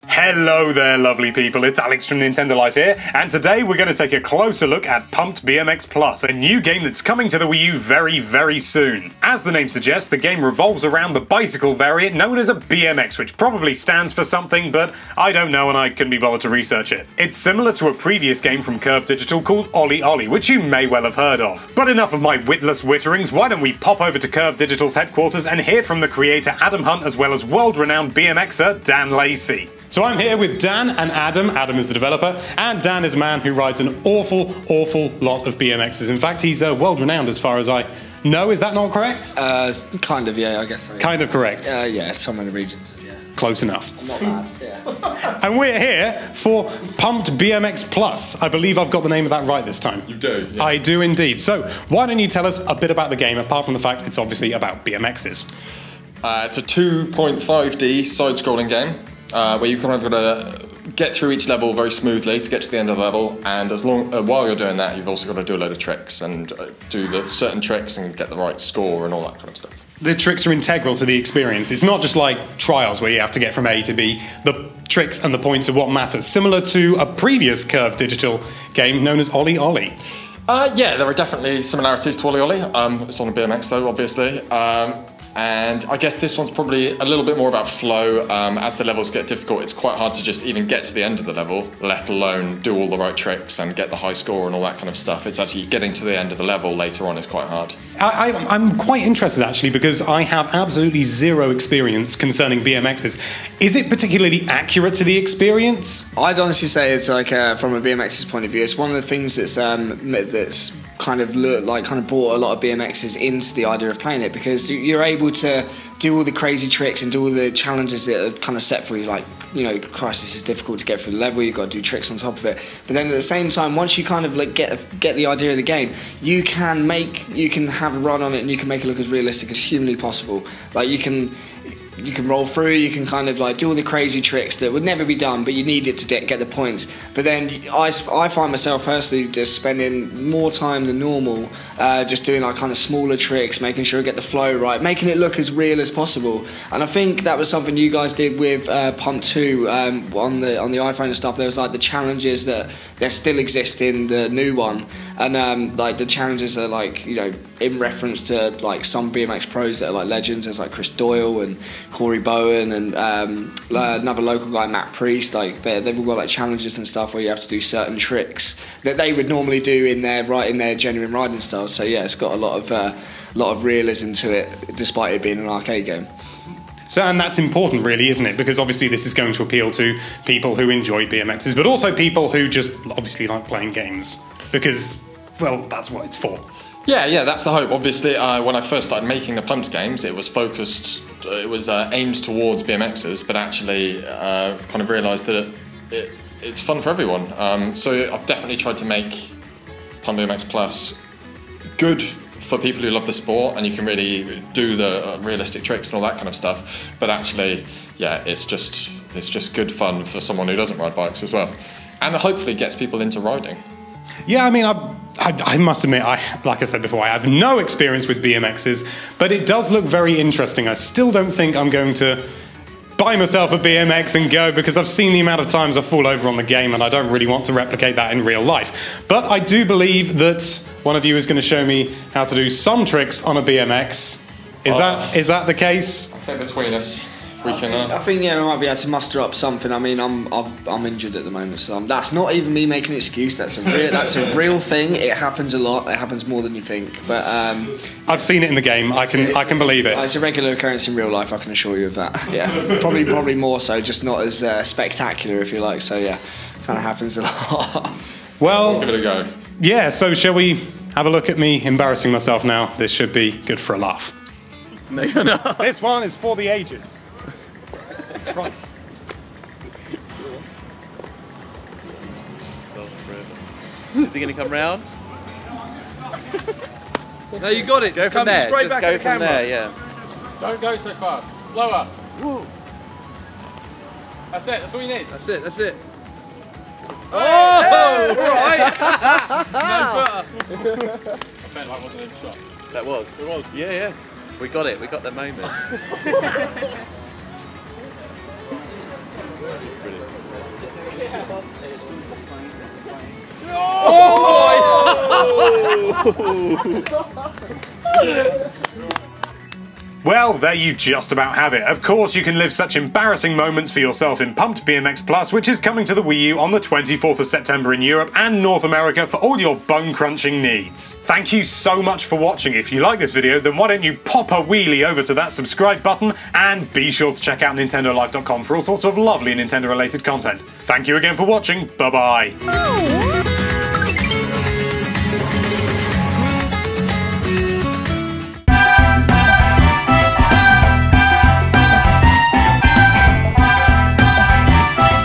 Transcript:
Hello there, lovely people. It's Alex from Nintendo Life here, and today we're going to take a closer look at Pumped BMX Plus, a new game that's coming to the Wii U very, very soon. As the name suggests, the game revolves around the bicycle variant known as a BMX, which probably stands for something, but I don't know and I couldn't be bothered to research it. It's similar to a previous game from Curve Digital called OlliOlli, which you may well have heard of. But enough of my witless witterings, why don't we pop over to Curve Digital's headquarters and hear from the creator Adam Hunt as well as world-renowned BMXer Dan Lacey. So I'm here with Dan and Adam. Adam is the developer, and Dan is a man who rides an awful lot of BMXs. In fact, he's world-renowned as far as I know. Is that not correct? Kind of, yeah, I guess so. Yeah. Kind of correct? Yeah, somewhere in the regions, yeah. Close enough. I'm not bad, yeah. And we're here for Pumped BMX Plus. I believe I've got the name of that right this time. You do, yeah. I do indeed. So why don't you tell us a bit about the game, apart from the fact it's obviously about BMXs? It's a 2.5D side-scrolling game. Where you kind of got to get through each level very smoothly to get to the end of the level, and while you're doing that, you've also got to do a load of tricks and do certain tricks and get the right score and all that kind of stuff. The tricks are integral to the experience. It's not just like trials where you have to get from A to B. The tricks and the points are what matters. Similar to a previous Curve Digital game known as OlliOlli. Yeah, there are definitely similarities to OlliOlli. It's on a BMX though, obviously. And I guess this one's probably a little bit more about flow. As the levels get difficult, it's quite hard to just even get to the end of the level, let alone do all the right tricks and get the high score and all that kind of stuff. It's actually getting to the end of the level later on is quite hard. I'm quite interested actually, because I have absolutely zero experience concerning BMXs. Is it particularly accurate to the experience? I'd honestly say it's like, from a BMX's point of view, it's one of the things that's kind of brought a lot of BMXers into the idea of playing it, because you're able to do all the crazy tricks and do all the challenges that are kind of set for you, like, you know, Christ, this is difficult to get through the level, you've got to do tricks on top of it. But then at the same time, once you kind of like get the idea of the game, you can have a run on it and you can make it look as realistic as humanly possible. Like you can roll through, you can kind of like do all the crazy tricks that would never be done, but you need it to get the points. But then I find myself personally just spending more time than normal just doing like kind of smaller tricks, making sure I get the flow right, making it look as real as possible. And I think that was something you guys did with Pump 2 on the iPhone and stuff. There was like the challenges that still exist in the new one, and like the challenges are like, you know, in reference to like some BMX pros that are like legends. There's like Chris Doyle and Corey Bowen and another local guy, Matt Priest. Like they've all got like challenges and stuff where you have to do certain tricks that they would normally do in their genuine riding style. So yeah, it's got a lot of realism to it, despite it being an arcade game. So, and that's important really, isn't it? Because obviously this is going to appeal to people who enjoy BMXs, but also people who just obviously like playing games. Because, well, that's what it's for. Yeah, that's the hope. Obviously, when I first started making the Pumped games, it was aimed towards BMXers, but actually kind of realised that it's fun for everyone. So I've definitely tried to make Pumped BMX Plus good for people who love the sport, and you can really do the realistic tricks and all that kind of stuff. But actually, yeah, it's just good fun for someone who doesn't ride bikes as well, and hopefully gets people into riding. Yeah, I mean, I must admit, like I said before, I have no experience with BMXs, but it does look very interesting. I still don't think I'm going to buy myself a BMX and go, because I've seen the amount of times I fall over on the game and I don't really want to replicate that in real life. But I do believe that one of you is going to show me how to do some tricks on a BMX. Is that the case? I think between us, we can. I think yeah, we might be able to muster up something. I mean, I'm injured at the moment, so that's not even me making an excuse. That's a real thing. It happens a lot. It happens more than you think. But I've seen it in the game. I can believe it. It's a regular occurrence in real life. I can assure you of that. Yeah, probably more so, just not as spectacular, if you like. So yeah, kind of happens a lot. Well, give it a go. Yeah. So shall we have a look at me embarrassing myself now? This should be good for a laugh. No, you're not. This one is for the ages. Christ. Is he going to come round? No, you got it. Go from there. Straight Just back go at the from camera. there, yeah. Don't go so fast. Slower. Woo. That's it. That's all you need. That's it. That's it. Oh! Hey, right. No footer. I bet that wasn't a shot. That was. It was. Yeah, yeah. We got it. We got the moment. It's brilliant. Well, there you just about have it. Of course, you can live such embarrassing moments for yourself in Pumped BMX Plus, which is coming to the Wii U on the 24th of September in Europe and North America for all your bone-crunching needs. Thank you so much for watching. If you like this video, then why don't you pop a wheelie over to that subscribe button, and be sure to check out nintendolife.com for all sorts of lovely Nintendo-related content. Thank you again for watching. Bye-bye.